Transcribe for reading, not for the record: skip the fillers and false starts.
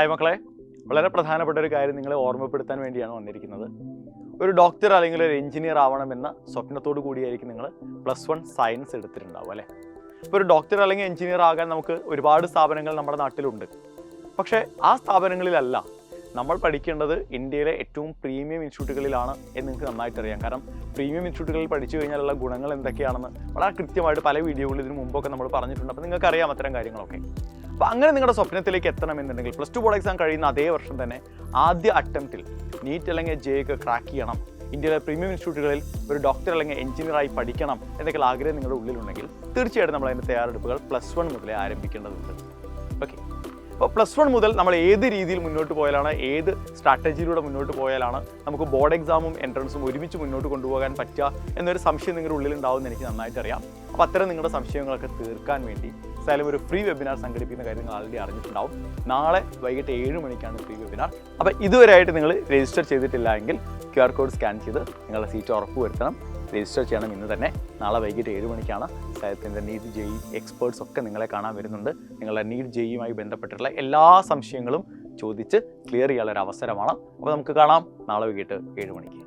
Hi മക്കളെ, വളരെ പ്രധാനപ്പെട്ട ഒരു കാര്യം നിങ്ങളെ ഓർമ്മപ്പെടുത്താൻ വേണ്ടിയാണ് വന്നിരിക്കുന്നത്. ഒരു ഡോക്ടർ അല്ലെങ്കിൽ ഒരു എഞ്ചിനീയർ ആവണമെന്ന സ്വപ്നത്തോടു കൂടിയായിരിക്കും നിങ്ങൾ +1 സയൻസ് എടുത്തിട്ടുണ്ടാവും അല്ലേ. ഇപ്പോൾ ഒരു ഡോക്ടർ അല്ലെങ്കിൽ എഞ്ചിനീയർ ആകാൻ നമുക്ക് ഒരുപാട് സ്ഥാപനങ്ങൾ നമ്മുടെ നാട്ടിലുണ്ട്. പക്ഷേ ആ സ്ഥാപനങ്ങളിലല്ല നമ്മൾ പഠിക്കേണ്ടത് ഇന്ത്യയിലെ ഏറ്റവും പ്രീമിയം ഇൻസ്റ്റിറ്റ്യൂട്ടുകളിലാണ് എന്ന് നിങ്ങൾക്ക് നന്നായിട്ട് അറിയാം. കാരണം പ്രീമിയം ഇൻസ്റ്റിറ്റ്യൂട്ടുകളിൽ പഠിച്ചു കഴിഞ്ഞാലുള്ള ഗുണങ്ങൾ എന്തൊക്കെയാണെന്ന് വളരെ കൃത്യമായിട്ട് പല വീഡിയോകളിൽ ഇതിന് മുമ്പൊക്കെ നമ്മൾ പറഞ്ഞിട്ടുണ്ട്. അപ്പോൾ നിങ്ങൾക്ക് അറിയാം അത്തരം കാര്യങ്ങളൊക്കെ. അപ്പോൾ അങ്ങനെ നിങ്ങളുടെ സ്വപ്നത്തിലേക്ക് എത്തണമെന്നുണ്ടെങ്കിൽ +2 ബോർഡ് എക്സാം കഴിയുന്ന അതേ വർഷം തന്നെ ആദ്യ അറ്റംപ്റ്റിൽ നീറ്റ് അല്ലെങ്കിൽ JEE ക്രാക്ക് ചെയ്യണം, ഇന്ത്യയിലെ പ്രീമിയം ഇൻസ്റ്റിറ്റ്യൂട്ടുകളിൽ ഒരു ഡോക്ടർ അല്ലെങ്കിൽ എഞ്ചിനീയറായി പഠിക്കണം എന്നൊക്കെയുള്ള ആഗ്രഹം നിങ്ങളുടെ ഉള്ളിലുണ്ടെങ്കിൽ തീർച്ചയായിട്ടും നമ്മൾ അതിൻ്റെ തയ്യാറെടുപ്പുകൾ +1 മുതലേ ആരംഭിക്കേണ്ടതുണ്ട്. ഓക്കെ, അപ്പോൾ +1 മുതൽ നമ്മൾ ഏത് രീതിയിൽ മുന്നോട്ട് പോയാലാണ്, ഏത് സ്ട്രാറ്റജിയിലൂടെ മുന്നോട്ട് പോയാലാണ് നമുക്ക് ബോർഡ് എക്സാമും എൻട്രൻസും ഒരുമിച്ച് മുന്നോട്ട് കൊണ്ടുപോകാൻ പറ്റുക എന്നൊരു സംശയം നിങ്ങളുടെ ഉള്ളിലുണ്ടാവുമെന്ന് എനിക്ക് നന്നായിട്ട് അറിയാം. അപ്പോൾ അത്തരം നിങ്ങളുടെ സംശയങ്ങളൊക്കെ തീർക്കാൻ വേണ്ടി എന്തായാലും ഒരു ഫ്രീ വെബിനാർ സംഘടിപ്പിക്കുന്ന കാര്യം നിങ്ങൾ ആൾറെഡി അറിഞ്ഞിട്ടുണ്ടാവും. നാളെ വൈകിട്ട് 7 മണിക്കാണ് ഫ്രീ വെബിനാർ. അപ്പോൾ ഇതുവരെയായിട്ട് നിങ്ങൾ രജിസ്റ്റർ ചെയ്തിട്ടില്ല എങ്കിൽ QR കോഡ് സ്കാൻ ചെയ്ത് നിങ്ങളുടെ സീറ്റ് ഉറപ്പുവരുത്തണം. രജിസ്റ്റർ ചെയ്യണം ഇന്ന് തന്നെ. നാളെ വൈകിട്ട് 7 മണിക്കാണ് സായത്തിൻ്റെ നീറ്റ് JEE എക്സ്പേർട്സ് ഒക്കെ നിങ്ങളെ കാണാൻ വരുന്നുണ്ട്. നിങ്ങളുടെ നീറ്റ് JEEയുമായി ബന്ധപ്പെട്ടിട്ടുള്ള എല്ലാ സംശയങ്ങളും ചോദിച്ച് ക്ലിയർ ചെയ്യാനുള്ള ഒരു അവസരമാണ്. അപ്പോൾ നമുക്ക് കാണാം നാളെ വൈകിട്ട് 7 മണിക്ക്.